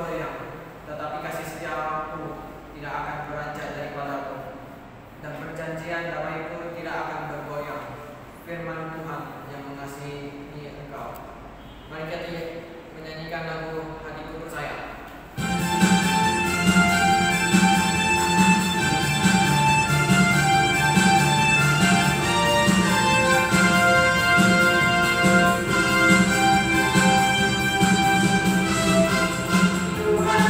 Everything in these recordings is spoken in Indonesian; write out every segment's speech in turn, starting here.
bergoyang, tetapi kasih setiaku tidak akan beranjak daripadaku, dan perjanjian damaiku tidak akan bergoyang. Firman Tuhan yang mengasihi engkau. Mari kita menyanyikan lagu Hatiku Percaya. Tuhan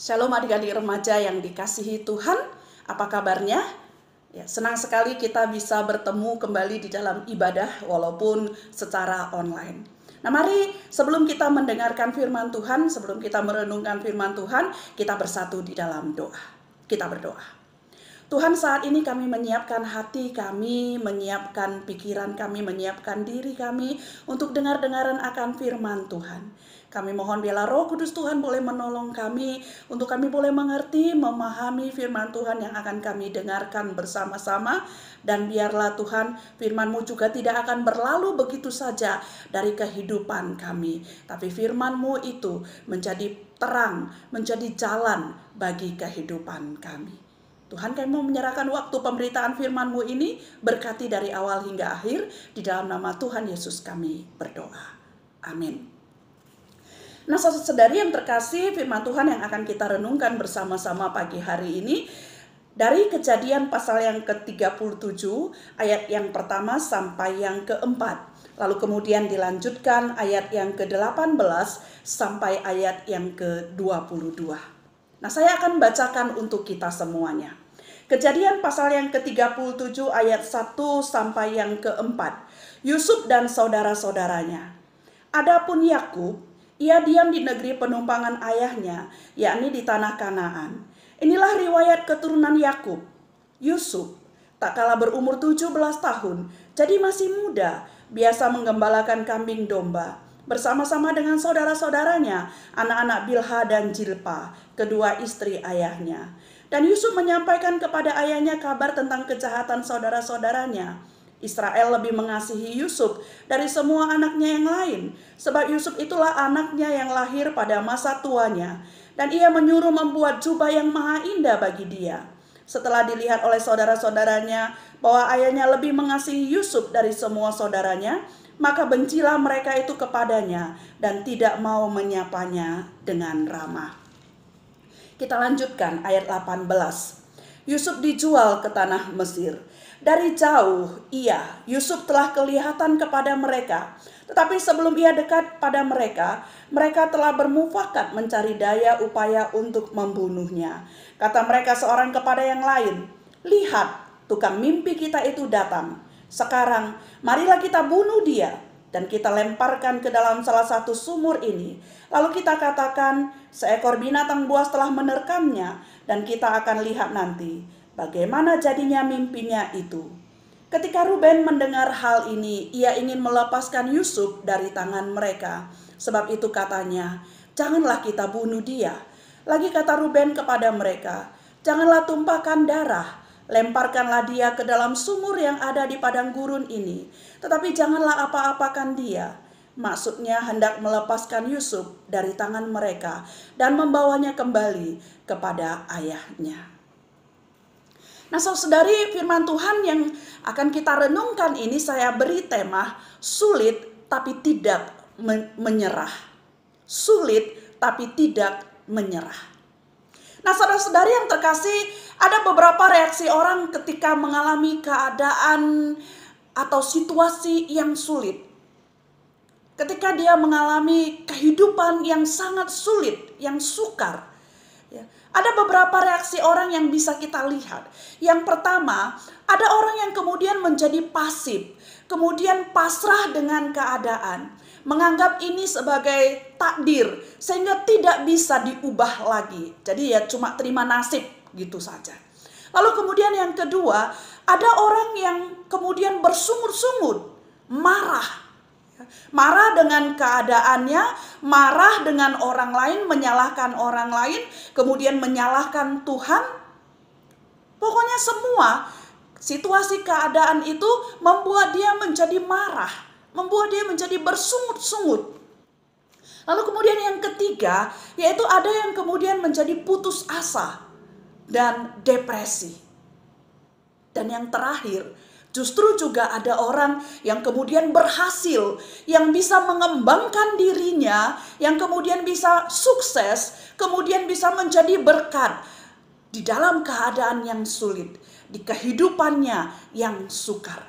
Shalom adik-adik remaja yang dikasihi Tuhan, apa kabarnya? Ya, senang sekali kita bisa bertemu kembali di dalam ibadah walaupun secara online. Nah, mari sebelum kita mendengarkan firman Tuhan, sebelum kita merenungkan firman Tuhan, kita bersatu di dalam doa. Kita berdoa. Tuhan, saat ini kami menyiapkan hati kami, menyiapkan pikiran kami, menyiapkan diri kami untuk dengar-dengaran akan firman Tuhan. Kami mohon biarlah Roh Kudus Tuhan boleh menolong kami untuk kami boleh mengerti, memahami firman Tuhan yang akan kami dengarkan bersama-sama. Dan biarlah Tuhan firman-Mu juga tidak akan berlalu begitu saja dari kehidupan kami. Tapi firman-Mu itu menjadi terang, menjadi jalan bagi kehidupan kami. Tuhan, kami mau menyerahkan waktu pemberitaan firman-Mu ini, berkati dari awal hingga akhir. Di dalam nama Tuhan Yesus kami berdoa. Amin. Nah, saudara-saudari yang terkasih, firman Tuhan yang akan kita renungkan bersama-sama pagi hari ini dari Kejadian pasal yang ke-37 ayat yang pertama sampai yang keempat. Lalu kemudian dilanjutkan ayat yang ke-18 sampai ayat yang ke-22. Nah, saya akan bacakan untuk kita semuanya. Kejadian pasal yang ke-37 ayat 1 sampai yang keempat. Yusuf dan saudara-saudaranya. Adapun Yakub, ia diam di negeri penumpangan ayahnya, yakni di tanah Kanaan. Inilah riwayat keturunan Yakub. Yusuf, tak kala berumur 17 tahun, jadi masih muda, biasa menggembalakan kambing domba, bersama-sama dengan saudara-saudaranya, anak-anak Bilha dan Jilpa, kedua istri ayahnya. Dan Yusuf menyampaikan kepada ayahnya kabar tentang kejahatan saudara-saudaranya. Israel lebih mengasihi Yusuf dari semua anaknya yang lain, sebab Yusuf itulah anaknya yang lahir pada masa tuanya, dan ia menyuruh membuat jubah yang maha indah bagi dia. Setelah dilihat oleh saudara-saudaranya bahwa ayahnya lebih mengasihi Yusuf dari semua saudaranya, maka bencilah mereka itu kepadanya dan tidak mau menyapanya dengan ramah. Kita lanjutkan ayat 18. Yusuf dijual ke tanah Mesir. Dari jauh Yusuf telah kelihatan kepada mereka. Tetapi sebelum ia dekat pada mereka, mereka telah bermufakat mencari daya upaya untuk membunuhnya. Kata mereka seorang kepada yang lain, "Lihat, tukang mimpi kita itu datang. Sekarang marilah kita bunuh dia dan kita lemparkan ke dalam salah satu sumur ini. Lalu kita katakan, seekor binatang buas telah menerkamnya, dan kita akan lihat nanti bagaimana jadinya mimpinya itu." Ketika Ruben mendengar hal ini, ia ingin melepaskan Yusuf dari tangan mereka. Sebab itu katanya, "Janganlah kita bunuh dia." Lagi kata Ruben kepada mereka, "Janganlah tumpahkan darah. Lemparkanlah dia ke dalam sumur yang ada di padang gurun ini. Tetapi janganlah apa-apakan dia." Maksudnya hendak melepaskan Yusuf dari tangan mereka dan membawanya kembali kepada ayahnya. Nah, saudari, firman Tuhan yang akan kita renungkan ini saya beri tema sulit tapi tidak menyerah. Sulit tapi tidak menyerah. Nah, saudara-saudari yang terkasih, Ada beberapa reaksi orang ketika mengalami keadaan atau situasi yang sulit. Ketika dia mengalami kehidupan yang sangat sulit, yang sukar. Ya. Ada beberapa reaksi orang yang bisa kita lihat. Yang pertama, ada orang yang kemudian menjadi pasif, kemudian pasrah dengan keadaan, menganggap ini sebagai takdir sehingga tidak bisa diubah lagi. Jadi ya cuma terima nasib gitu saja. Lalu kemudian yang kedua, ada orang yang kemudian bersungut-sungut, marah. Marah dengan keadaannya, marah dengan orang lain, menyalahkan orang lain, kemudian menyalahkan Tuhan. Pokoknya semua situasi keadaan itu membuat dia menjadi marah, membuat dia menjadi bersungut-sungut. Lalu kemudian yang ketiga, yaitu ada yang kemudian menjadi putus asa dan depresi. Dan yang terakhir, justru juga ada orang yang kemudian berhasil, yang bisa mengembangkan dirinya, yang kemudian bisa sukses, kemudian bisa menjadi berkat di dalam keadaan yang sulit, di kehidupannya yang sukar.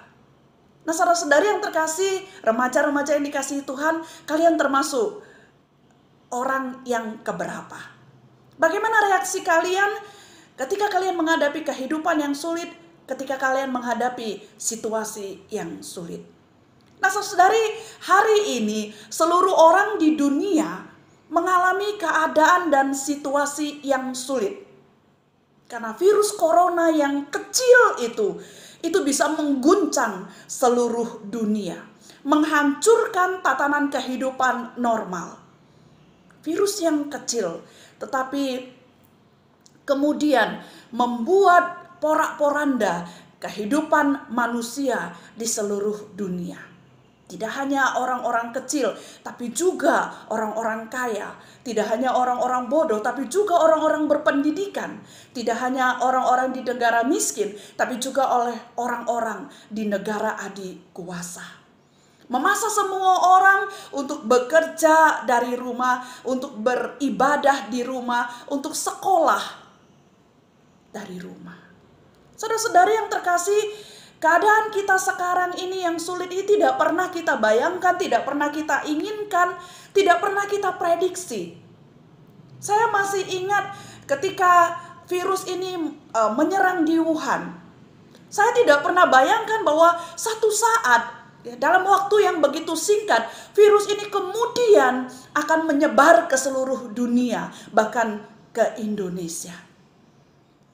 Nah, saudara-saudari yang terkasih, remaja-remaja yang dikasihi Tuhan, kalian termasuk orang yang keberapa? Bagaimana reaksi kalian ketika kalian menghadapi kehidupan yang sulit, ketika kalian menghadapi situasi yang sulit? Nah, saudari, hari ini seluruh orang di dunia mengalami keadaan dan situasi yang sulit. Karena virus corona yang kecil itu bisa mengguncang seluruh dunia, menghancurkan tatanan kehidupan normal. Virus yang kecil, tetapi kemudian membuat porak-poranda kehidupan manusia di seluruh dunia. Tidak hanya orang-orang kecil, tapi juga orang-orang kaya. Tidak hanya orang-orang bodoh, tapi juga orang-orang berpendidikan. Tidak hanya orang-orang di negara miskin, tapi juga oleh orang-orang di negara adikuasa. Memaksa semua orang untuk bekerja dari rumah, untuk beribadah di rumah, untuk sekolah dari rumah. Saudara-saudari yang terkasih, keadaan kita sekarang ini yang sulit ini tidak pernah kita bayangkan, tidak pernah kita inginkan, tidak pernah kita prediksi. Saya masih ingat ketika virus ini menyerang di Wuhan. Saya tidak pernah bayangkan bahwa satu saat, dalam waktu yang begitu singkat, virus ini kemudian akan menyebar ke seluruh dunia, bahkan ke Indonesia.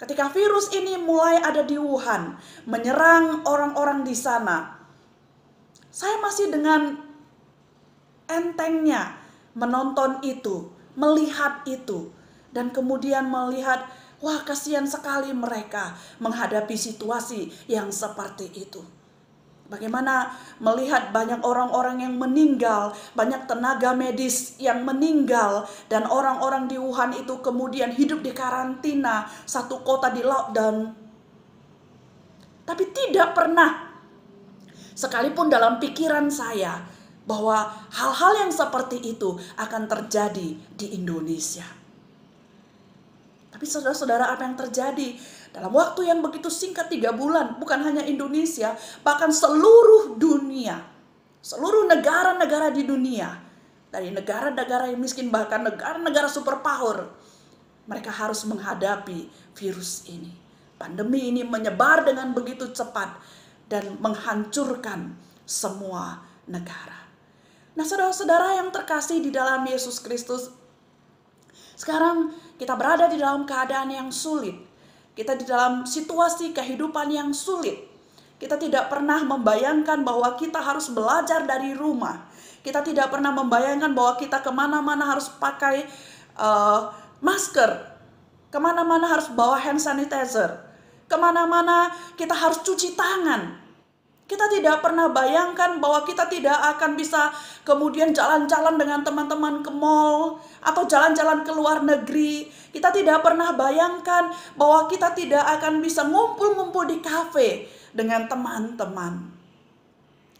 Ketika virus ini mulai ada di Wuhan, menyerang orang-orang di sana, saya masih dengan entengnya menonton itu, melihat itu, dan kemudian melihat, wah kasihan sekali mereka menghadapi situasi yang seperti itu. Bagaimana melihat banyak orang-orang yang meninggal, banyak tenaga medis yang meninggal, dan orang-orang di Wuhan itu kemudian hidup di karantina, satu kota di lockdown. Tapi tidak pernah, sekalipun dalam pikiran saya, bahwa hal-hal yang seperti itu akan terjadi di Indonesia. Tapi saudara-saudara, apa yang terjadi? Dalam waktu yang begitu singkat 3 bulan, bukan hanya Indonesia, bahkan seluruh dunia, seluruh negara-negara di dunia, dari negara-negara yang miskin bahkan negara-negara superpower, mereka harus menghadapi virus ini. Pandemi ini menyebar dengan begitu cepat dan menghancurkan semua negara. Nah, saudara-saudara yang terkasih di dalam Yesus Kristus, sekarang kita berada di dalam keadaan yang sulit. Kita di dalam situasi kehidupan yang sulit. Kita tidak pernah membayangkan bahwa kita harus belajar dari rumah. Kita tidak pernah membayangkan bahwa kita kemana-mana harus pakai masker. Kemana-mana harus bawa hand sanitizer. Kemana-mana kita harus cuci tangan. Kita tidak pernah bayangkan bahwa kita tidak akan bisa kemudian jalan-jalan dengan teman-teman ke mall atau jalan-jalan ke luar negeri. Kita tidak pernah bayangkan bahwa kita tidak akan bisa ngumpul-ngumpul di kafe dengan teman-teman.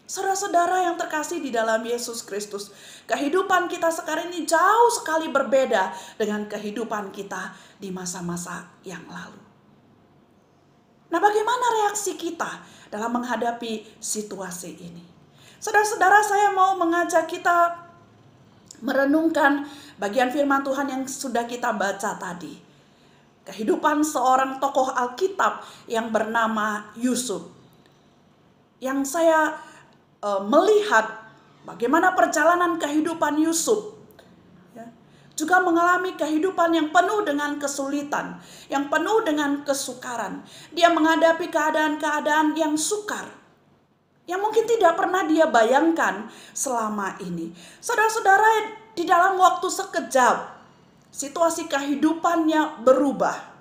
Saudara-saudara yang terkasih di dalam Yesus Kristus, kehidupan kita sekarang ini jauh sekali berbeda dengan kehidupan kita di masa-masa yang lalu. Nah, bagaimana reaksi kita dalam menghadapi situasi ini? Saudara-saudara, saya mau mengajak kita merenungkan bagian firman Tuhan yang sudah kita baca tadi. Kehidupan seorang tokoh Alkitab yang bernama Yusuf. Yang saya melihat bagaimana perjalanan kehidupan Yusuf. Juga mengalami kehidupan yang penuh dengan kesulitan, yang penuh dengan kesukaran. Dia menghadapi keadaan-keadaan yang sukar, yang mungkin tidak pernah dia bayangkan selama ini. Saudara-saudara, di dalam waktu sekejap, situasi kehidupannya berubah.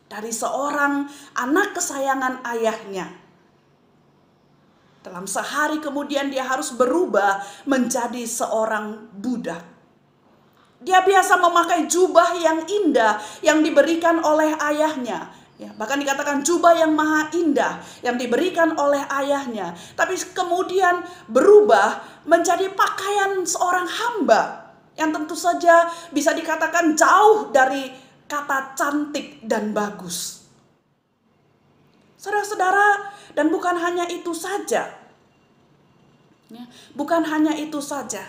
Dari seorang anak kesayangan ayahnya, dalam sehari kemudian dia harus berubah menjadi seorang budak. Dia biasa memakai jubah yang indah yang diberikan oleh ayahnya. Ya, bahkan dikatakan jubah yang maha indah yang diberikan oleh ayahnya. Tapi kemudian berubah menjadi pakaian seorang hamba. Yang tentu saja bisa dikatakan jauh dari kata cantik dan bagus. Saudara-saudara, dan bukan hanya itu saja. Ya, bukan hanya itu saja.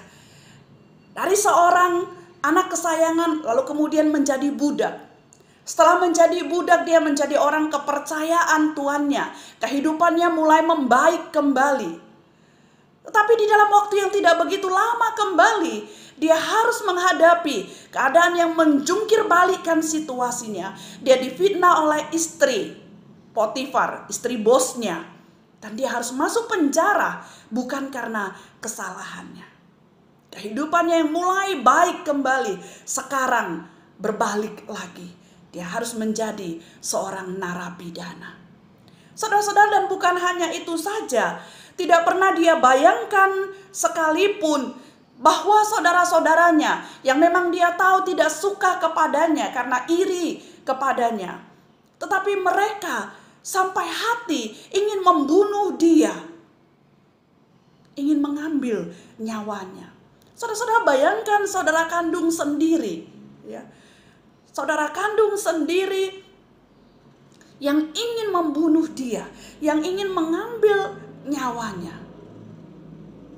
Dari seorang anak kesayangan lalu kemudian menjadi budak. Setelah menjadi budak, dia menjadi orang kepercayaan tuannya. Kehidupannya mulai membaik kembali. Tetapi di dalam waktu yang tidak begitu lama kembali, dia harus menghadapi keadaan yang menjungkir balikkan situasinya. Dia difitnah oleh istri Potifar, istri bosnya. Dan dia harus masuk penjara bukan karena kesalahannya. Kehidupannya yang mulai baik kembali, sekarang berbalik lagi. Dia harus menjadi seorang narapidana. Saudara-saudara, dan bukan hanya itu saja. Tidak pernah dia bayangkan sekalipun bahwa saudara-saudaranya yang memang dia tahu tidak suka kepadanya karena iri kepadanya. Tetapi mereka sampai hati ingin membunuh dia. Ingin mengambil nyawanya. Saudara-saudara, bayangkan saudara kandung sendiri, ya. Saudara kandung sendiri yang ingin membunuh dia, yang ingin mengambil nyawanya.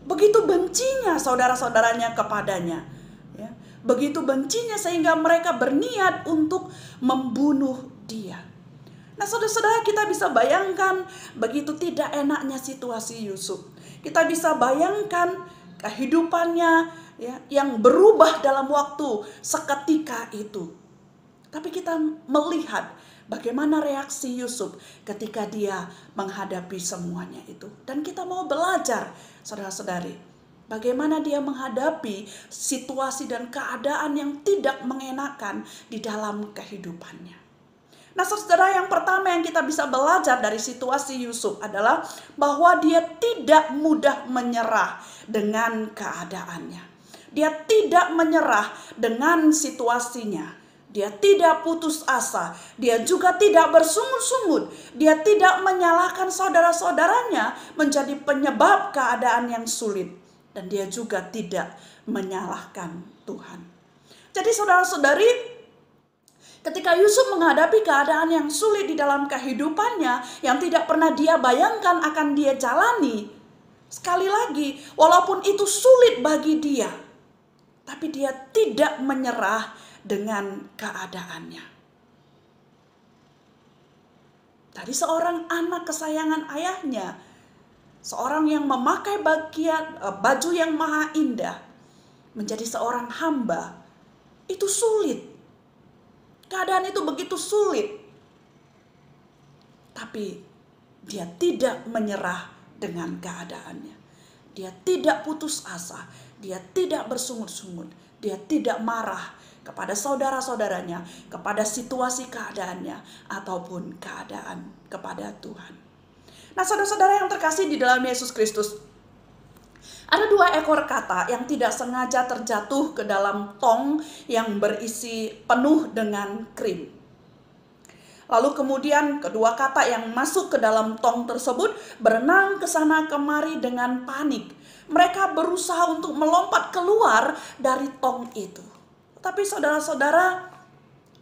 Begitu bencinya saudara-saudaranya kepadanya, ya. Begitu bencinya sehingga mereka berniat untuk membunuh dia. Nah, saudara-saudara, kita bisa bayangkan begitu tidak enaknya situasi Yusuf. Kita bisa bayangkan kehidupannya, ya, yang berubah dalam waktu seketika itu. Tapi kita melihat bagaimana reaksi Yusuf ketika dia menghadapi semuanya itu. Dan kita mau belajar, saudara-saudari, bagaimana dia menghadapi situasi dan keadaan yang tidak mengenakan di dalam kehidupannya. Nah, saudara, yang pertama yang kita bisa belajar dari situasi Yusuf adalah bahwa dia tidak mudah menyerah dengan keadaannya. Dia tidak menyerah dengan situasinya. Dia tidak putus asa. Dia juga tidak bersungut-sungut. Dia tidak menyalahkan saudara-saudaranya menjadi penyebab keadaan yang sulit. Dan dia juga tidak menyalahkan Tuhan. Jadi saudara-saudari, ketika Yusuf menghadapi keadaan yang sulit di dalam kehidupannya, yang tidak pernah dia bayangkan akan dia jalani, sekali lagi, walaupun itu sulit bagi dia, tapi dia tidak menyerah dengan keadaannya. Dari seorang anak kesayangan ayahnya, seorang yang memakai baju yang maha indah, menjadi seorang hamba, itu sulit. Keadaan itu begitu sulit. Tapi dia tidak menyerah dengan keadaannya. Dia tidak putus asa. Dia tidak bersungut-sungut. Dia tidak marah kepada saudara-saudaranya, kepada situasi keadaannya, ataupun keadaan kepada Tuhan. Nah, saudara-saudara yang terkasih di dalam Yesus Kristus, ada 2 ekor kata yang tidak sengaja terjatuh ke dalam tong yang berisi penuh dengan krim. Lalu kemudian kedua kata yang masuk ke dalam tong tersebut berenang ke sana kemari dengan panik. Mereka berusaha untuk melompat keluar dari tong itu. Tapi saudara-saudara,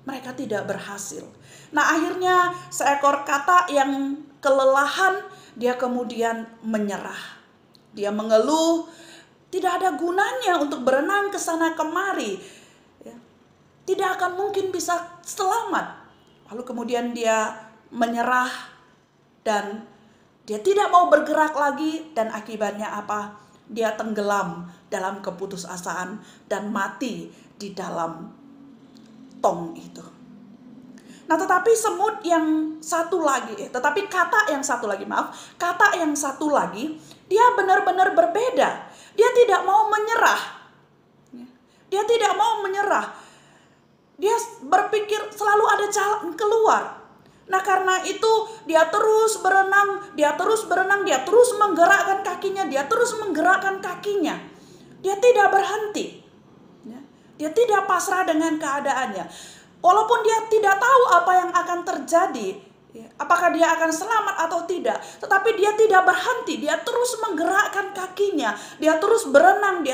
mereka tidak berhasil. Nah, akhirnya seekor katak yang kelelahan, dia kemudian menyerah. Dia mengeluh, tidak ada gunanya untuk berenang ke sana kemari. Ya, tidak akan mungkin bisa selamat. Lalu kemudian dia menyerah dan dia tidak mau bergerak lagi, dan akibatnya apa? Dia tenggelam dalam keputusasaan dan mati di dalam tong itu. Nah, tetapi katak yang satu lagi, dia benar-benar berbeda. Dia tidak mau menyerah. Dia tidak mau menyerah. Dia berpikir selalu ada jalan keluar. Nah, karena itu dia terus berenang, dia terus menggerakkan kakinya. Dia tidak berhenti. Dia tidak pasrah dengan keadaannya. Walaupun dia tidak tahu apa yang akan terjadi, apakah dia akan selamat atau tidak, tetapi dia tidak berhenti. Dia terus menggerakkan kakinya, dia terus berenang.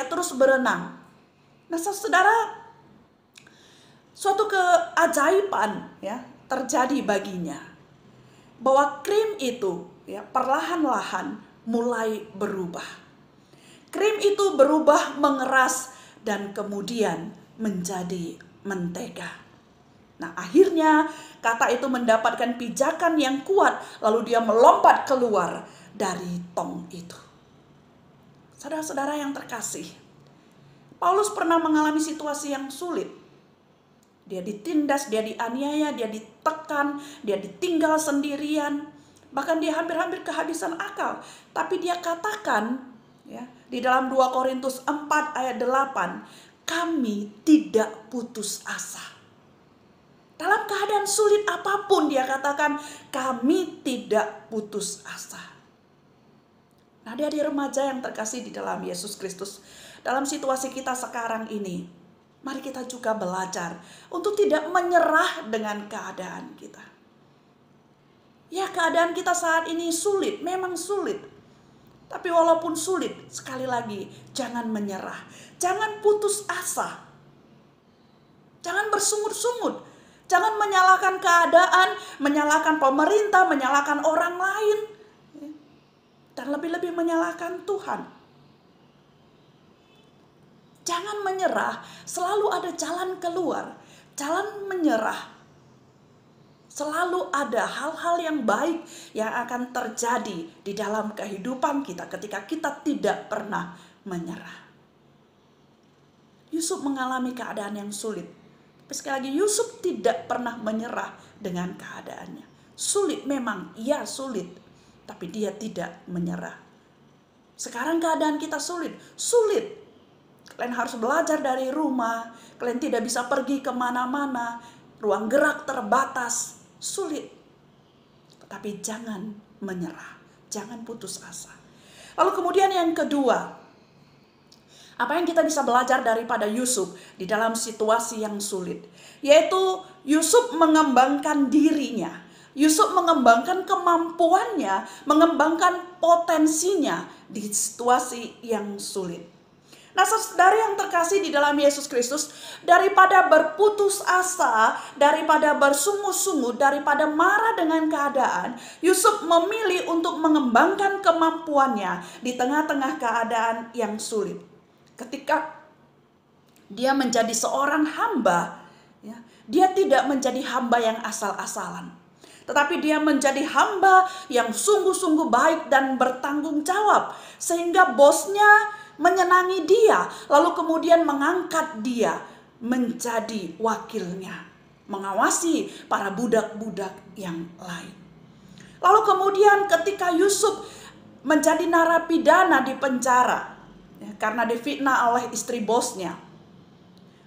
Nah, saudara, suatu keajaiban terjadi baginya, bahwa krim itu perlahan-lahan mulai berubah. Krim itu berubah mengeras dan kemudian menjadi mentega. Nah, akhirnya katak itu mendapatkan pijakan yang kuat, lalu dia melompat keluar dari tong itu. Saudara-saudara yang terkasih, Paulus pernah mengalami situasi yang sulit. Dia ditindas, dia dianiaya, dia ditekan, dia ditinggal sendirian. Bahkan dia hampir-hampir kehabisan akal. Tapi dia katakan di dalam 2 Korintus 4 ayat 8, kami tidak putus asa. Dalam keadaan sulit apapun dia katakan, kami tidak putus asa. Nah, adik-adik remaja yang terkasih di dalam Yesus Kristus, dalam situasi kita sekarang ini, mari kita juga belajar untuk tidak menyerah dengan keadaan kita. Ya, keadaan kita saat ini sulit, memang sulit. Tapi walaupun sulit, sekali lagi, jangan menyerah. Jangan putus asa. Jangan bersungut-sungut. Jangan menyalahkan keadaan, menyalahkan pemerintah, menyalahkan orang lain. Dan lebih-lebih menyalahkan Tuhan. Jangan menyerah, selalu ada jalan keluar. Jalan menyerah. Selalu ada hal-hal yang baik yang akan terjadi di dalam kehidupan kita ketika kita tidak pernah menyerah. Yusuf mengalami keadaan yang sulit. Tapi sekali lagi, Yusuf tidak pernah menyerah dengan keadaannya. Sulit memang, iya sulit. Tapi dia tidak menyerah. Sekarang keadaan kita sulit. Kalian harus belajar dari rumah. Kalian tidak bisa pergi kemana-mana. Ruang gerak terbatas. Sulit. Tapi jangan menyerah. Jangan putus asa. Lalu kemudian yang kedua. Apa yang kita bisa belajar daripada Yusuf di dalam situasi yang sulit? Yaitu Yusuf mengembangkan dirinya. Yusuf mengembangkan kemampuannya. Mengembangkan potensinya di situasi yang sulit. Nah, saudara yang terkasih di dalam Yesus Kristus, daripada berputus asa, daripada bersungut-sungut, daripada marah dengan keadaan, Yusuf memilih untuk mengembangkan kemampuannya di tengah-tengah keadaan yang sulit. Ketika dia menjadi seorang hamba, dia tidak menjadi hamba yang asal-asalan. Tetapi dia menjadi hamba yang sungguh-sungguh baik dan bertanggung jawab. Sehingga bosnya menyenangi dia, lalu kemudian mengangkat dia menjadi wakilnya, mengawasi para budak-budak yang lain. Lalu kemudian ketika Yusuf menjadi narapidana di penjara, karena difitnah oleh istri bosnya.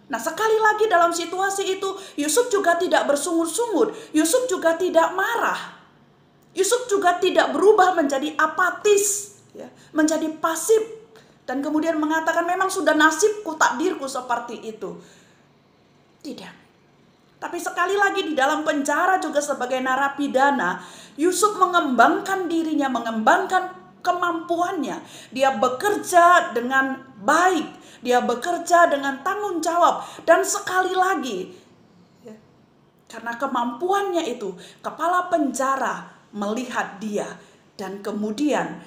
Nah, sekali lagi dalam situasi itu, Yusuf juga tidak bersungut-sungut, Yusuf juga tidak marah, Yusuf juga tidak berubah menjadi apatis, menjadi pasif. Dan kemudian mengatakan memang sudah nasibku, takdirku seperti itu. Tidak. Tapi sekali lagi di dalam penjara juga sebagai narapidana, Yusuf mengembangkan dirinya, mengembangkan kemampuannya. Dia bekerja dengan baik. Dia bekerja dengan tanggung jawab. Dan sekali lagi, Karena kemampuannya itu, kepala penjara melihat dia dan kemudian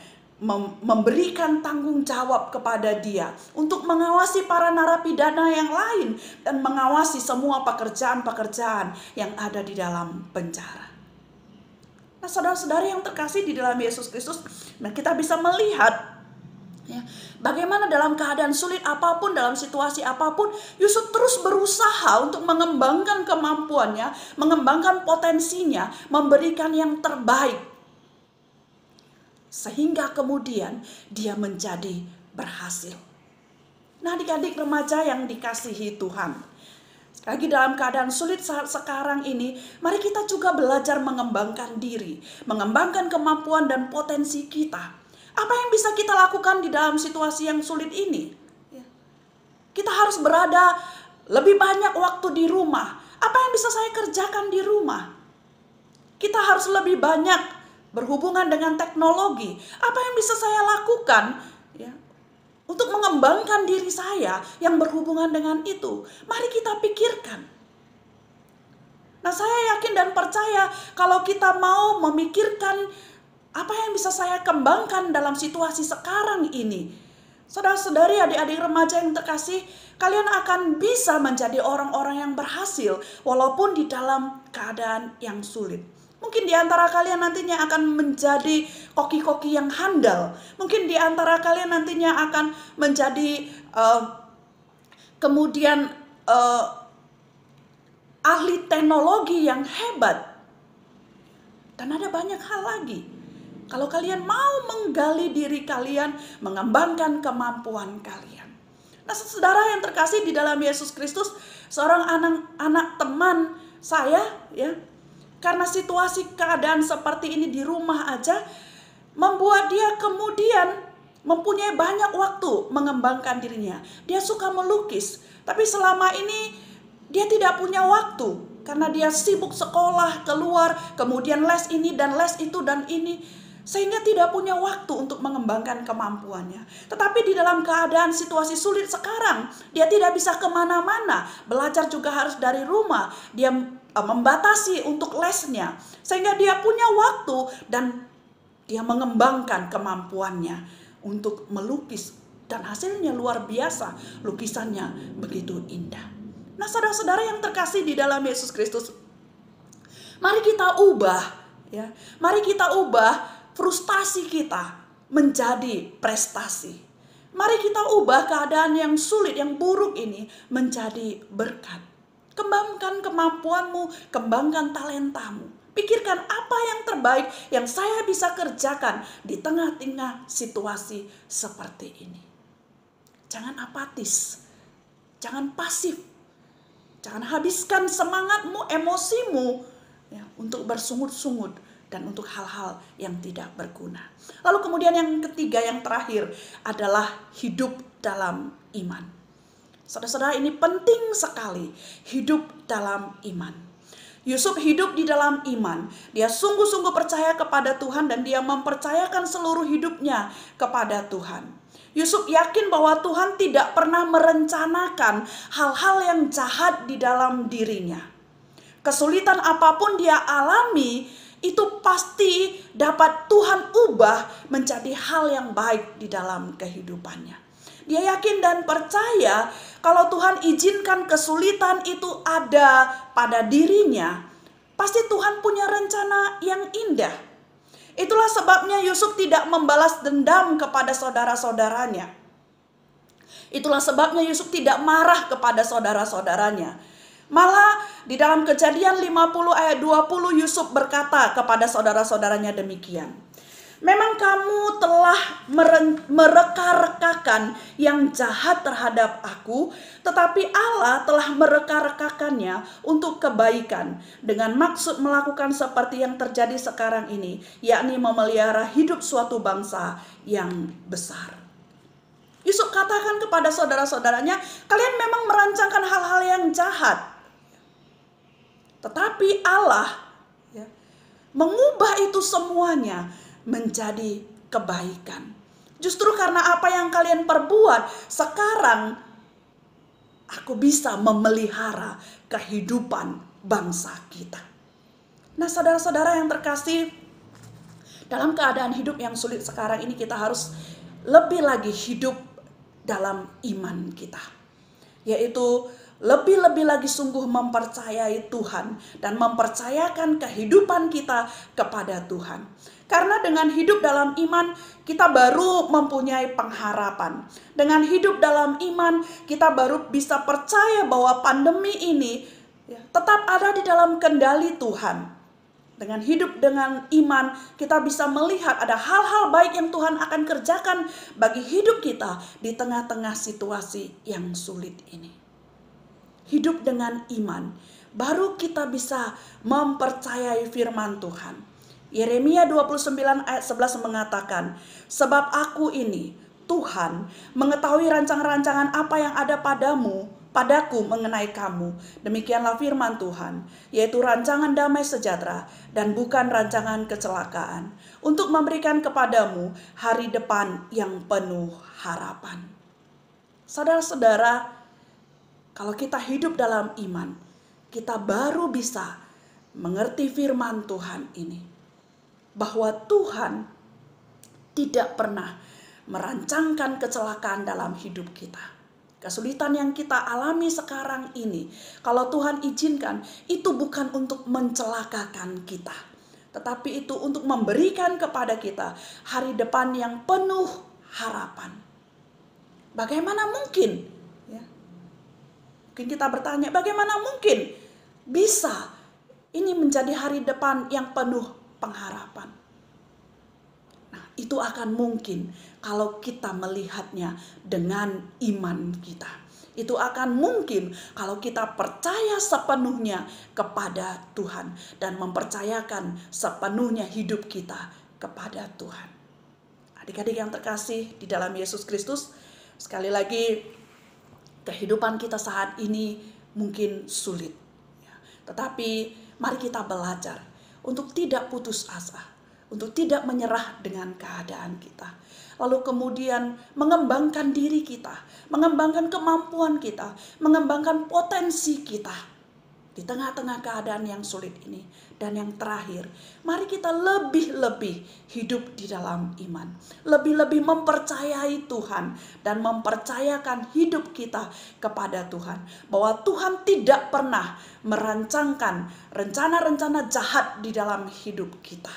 memberikan tanggung jawab kepada dia untuk mengawasi para narapidana yang lain dan mengawasi semua pekerjaan-pekerjaan yang ada di dalam penjara. Nah, saudara-saudara yang terkasih di dalam Yesus Kristus, nah kita bisa melihat ya, bagaimana dalam keadaan sulit apapun, dalam situasi apapun, Yusuf terus berusaha untuk mengembangkan kemampuannya, mengembangkan potensinya, memberikan yang terbaik. Sehingga kemudian dia menjadi berhasil. Nah, adik-adik remaja yang dikasihi Tuhan, lagi dalam keadaan sulit saat sekarang ini, mari kita juga belajar mengembangkan diri, mengembangkan kemampuan dan potensi kita. Apa yang bisa kita lakukan di dalam situasi yang sulit ini? Kita harus berada lebih banyak waktu di rumah. Apa yang bisa saya kerjakan di rumah? Kita harus lebih banyak berhubungan dengan teknologi. Apa yang bisa saya lakukan ya, untuk mengembangkan diri saya yang berhubungan dengan itu? Mari kita pikirkan. Nah, saya yakin dan percaya kalau kita mau memikirkan apa yang bisa saya kembangkan dalam situasi sekarang ini, saudara-saudari, adik-adik remaja yang terkasih, kalian akan bisa menjadi orang-orang yang berhasil walaupun di dalam keadaan yang sulit. Mungkin di antara kalian nantinya akan menjadi koki-koki yang handal. Mungkin di antara kalian nantinya akan menjadi kemudian ahli teknologi yang hebat. Dan ada banyak hal lagi. Kalau kalian mau menggali diri kalian, mengembangkan kemampuan kalian. Nah, saudara yang terkasih di dalam Yesus Kristus, seorang anak teman saya ya, karena situasi keadaan seperti ini di rumah aja, membuat dia kemudian mempunyai banyak waktu mengembangkan dirinya. Dia suka melukis, tapi selama ini dia tidak punya waktu. Karena dia sibuk sekolah, keluar, kemudian les ini dan les itu dan ini. Sehingga tidak punya waktu untuk mengembangkan kemampuannya. Tetapi di dalam keadaan situasi sulit sekarang, dia tidak bisa kemana-mana. Belajar juga harus dari rumah. Dia membatasi untuk lesnya, sehingga dia punya waktu dan dia mengembangkan kemampuannya untuk melukis, dan hasilnya luar biasa. Lukisannya begitu indah. Nah, saudara-saudara yang terkasih di dalam Yesus Kristus, mari kita ubah ya, mari kita ubah frustasi kita menjadi prestasi. Mari kita ubah keadaan yang sulit, yang buruk ini menjadi berkat. Kembangkan kemampuanmu, kembangkan talentamu. Pikirkan apa yang terbaik yang saya bisa kerjakan di tengah-tengah situasi seperti ini. Jangan apatis, jangan pasif, jangan habiskan semangatmu, emosimu ya, untuk bersungut-sungut dan untuk hal-hal yang tidak berguna. Lalu kemudian yang ketiga, yang terakhir adalah hidup dalam iman. Saudara-saudara, ini penting sekali, hidup dalam iman. Yusuf hidup di dalam iman. Dia sungguh-sungguh percaya kepada Tuhan dan dia mempercayakan seluruh hidupnya kepada Tuhan. Yusuf yakin bahwa Tuhan tidak pernah merencanakan hal-hal yang jahat di dalam dirinya. Kesulitan apapun dia alami, itu pasti dapat Tuhan ubah menjadi hal yang baik di dalam kehidupannya. Dia yakin dan percaya kalau Tuhan izinkan kesulitan itu ada pada dirinya, pasti Tuhan punya rencana yang indah. Itulah sebabnya Yusuf tidak membalas dendam kepada saudara-saudaranya. Itulah sebabnya Yusuf tidak marah kepada saudara-saudaranya. Malah di dalam Kejadian 50 ayat 20 Yusuf berkata kepada saudara-saudaranya demikian. Memang kamu telah mereka-rekakan yang jahat terhadap aku, tetapi Allah telah mereka-rekakannya untuk kebaikan, dengan maksud melakukan seperti yang terjadi sekarang ini, yakni memelihara hidup suatu bangsa yang besar. Yusuf katakan kepada saudara-saudaranya, kalian memang merancangkan hal-hal yang jahat, tetapi Allah mengubah itu semuanya menjadi kebaikan. Justru karena apa yang kalian perbuat, sekarang aku bisa memelihara kehidupan bangsa kita. Nah, saudara-saudara yang terkasih, dalam keadaan hidup yang sulit sekarang ini kita harus lebih lagi hidup dalam iman kita, yaitu lebih-lebih lagi sungguh mempercayai Tuhan dan mempercayakan kehidupan kita kepada Tuhan. Karena dengan hidup dalam iman, kita baru mempunyai pengharapan. Dengan hidup dalam iman, kita baru bisa percaya bahwa pandemi ini tetap ada di dalam kendali Tuhan. Dengan hidup dengan iman, kita bisa melihat ada hal-hal baik yang Tuhan akan kerjakan bagi hidup kita di tengah-tengah situasi yang sulit ini. Hidup dengan iman, baru kita bisa mempercayai firman Tuhan. Yeremia 29 ayat 11 mengatakan, sebab aku ini, Tuhan, mengetahui rancangan-rancangan apa yang ada padaku mengenai kamu. Demikianlah firman Tuhan, yaitu rancangan damai sejahtera dan bukan rancangan kecelakaan, untuk memberikan kepadamu hari depan yang penuh harapan. Saudara-saudara, kalau kita hidup dalam iman, kita baru bisa mengerti firman Tuhan ini. Bahwa Tuhan tidak pernah merancangkan kecelakaan dalam hidup kita. Kesulitan yang kita alami sekarang ini, kalau Tuhan izinkan, itu bukan untuk mencelakakan kita. Tetapi itu untuk memberikan kepada kita hari depan yang penuh harapan. Bagaimana mungkin? Mungkin kita bertanya, bagaimana mungkin bisa ini menjadi hari depan yang penuh pengharapan? Nah, itu akan mungkin kalau kita melihatnya dengan iman kita. Itu akan mungkin kalau kita percaya sepenuhnya kepada Tuhan dan mempercayakan sepenuhnya hidup kita kepada Tuhan. Adik-adik yang terkasih di dalam Yesus Kristus, sekali lagi, kehidupan kita saat ini mungkin sulit. Tetapi mari kita belajar untuk tidak putus asa, untuk tidak menyerah dengan keadaan kita. Lalu kemudian mengembangkan diri kita, mengembangkan kemampuan kita, mengembangkan potensi kita di tengah-tengah keadaan yang sulit ini. Dan yang terakhir, mari kita lebih-lebih hidup di dalam iman. Lebih-lebih mempercayai Tuhan dan mempercayakan hidup kita kepada Tuhan. Bahwa Tuhan tidak pernah merancangkan rencana-rencana jahat di dalam hidup kita.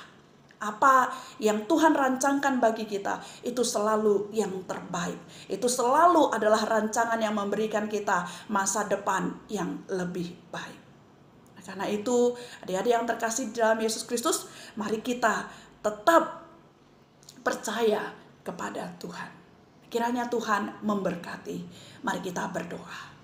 Apa yang Tuhan rancangkan bagi kita, itu selalu yang terbaik. Itu selalu adalah rancangan yang memberikan kita masa depan yang lebih baik. Karena itu, adik-adik yang terkasih dalam Yesus Kristus, mari kita tetap percaya kepada Tuhan. Kiranya Tuhan memberkati. Mari kita berdoa.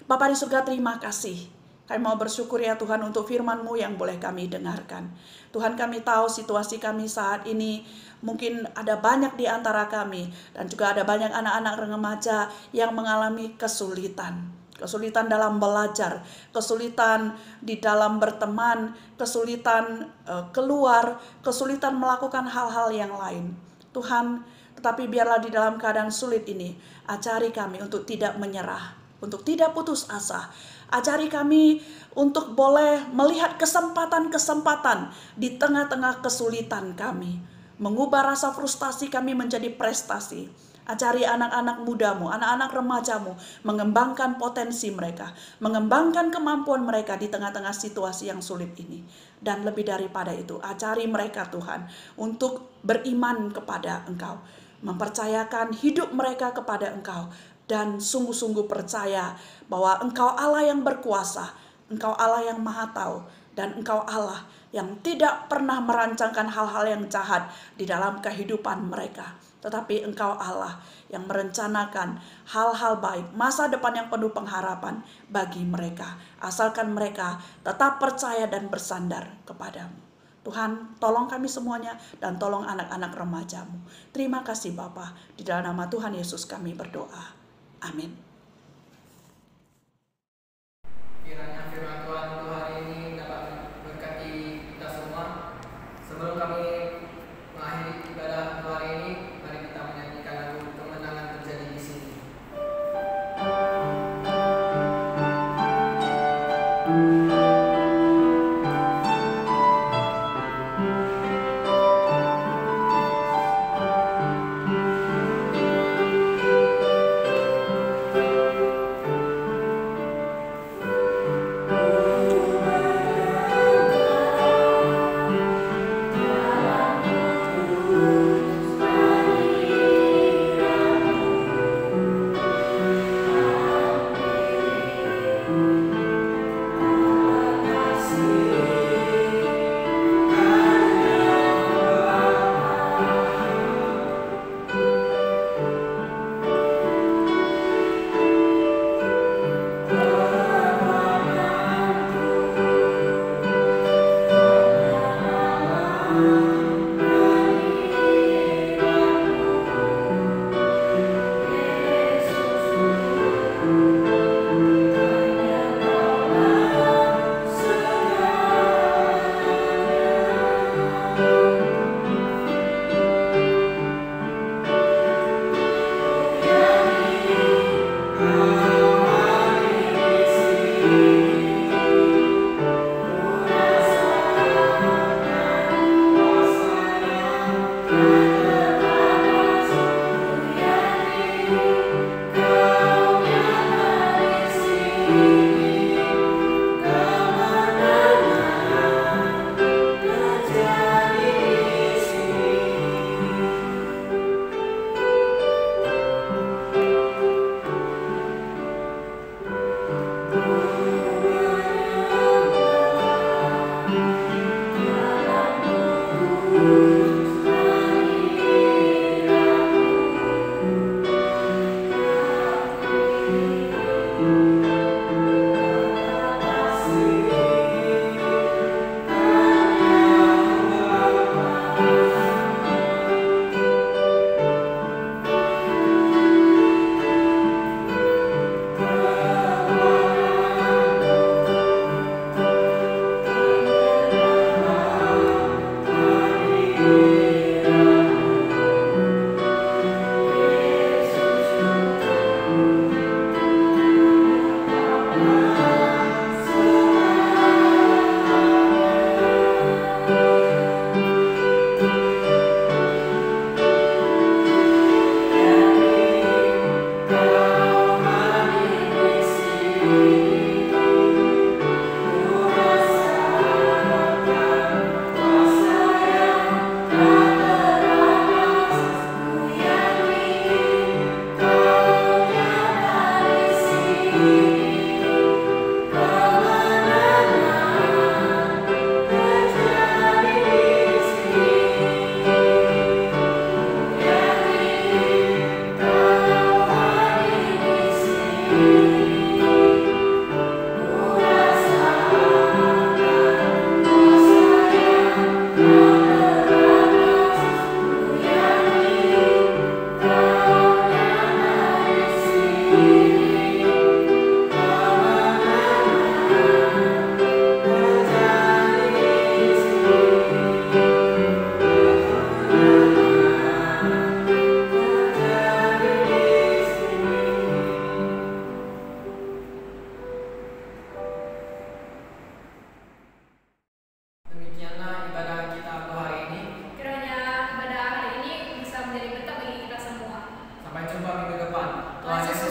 Bapa di surga, terima kasih. Kami mau bersyukur ya Tuhan untuk firman-Mu yang boleh kami dengarkan. Tuhan, kami tahu situasi kami saat ini mungkin ada banyak di antara kami. Dan juga ada banyak anak-anak remaja yang mengalami kesulitan. Kesulitan dalam belajar, kesulitan di dalam berteman, kesulitan keluar, kesulitan melakukan hal-hal yang lain. Tuhan, tetapi biarlah di dalam keadaan sulit ini, ajari kami untuk tidak menyerah, untuk tidak putus asa. Ajari kami untuk boleh melihat kesempatan-kesempatan di tengah-tengah kesulitan kami. Mengubah rasa frustasi kami menjadi prestasi. Ajari anak-anak mudamu, anak-anak remajamu, mengembangkan potensi mereka, mengembangkan kemampuan mereka di tengah-tengah situasi yang sulit ini. Dan lebih daripada itu, ajari mereka Tuhan untuk beriman kepada Engkau, mempercayakan hidup mereka kepada Engkau, dan sungguh-sungguh percaya bahwa Engkau Allah yang berkuasa, Engkau Allah yang maha tahu, dan Engkau Allah yang tidak pernah merancangkan hal-hal yang jahat di dalam kehidupan mereka. Tetapi Engkau Allah yang merencanakan hal-hal baik, masa depan yang penuh pengharapan bagi mereka. Asalkan mereka tetap percaya dan bersandar kepadamu. Tuhan, tolong kami semuanya dan tolong anak-anak remajamu. Terima kasih Bapa, di dalam nama Tuhan Yesus kami berdoa. Amin. Kiranya firman Tuhan untuk hari ini dapat memberkati kita semua. Sebelum kami mengakhiri ibadah untuk hari ini, mari kita menyanyikan lagu Kemenangan Terjadi di Sini. jumpa minggu depan. Tuhan Yesus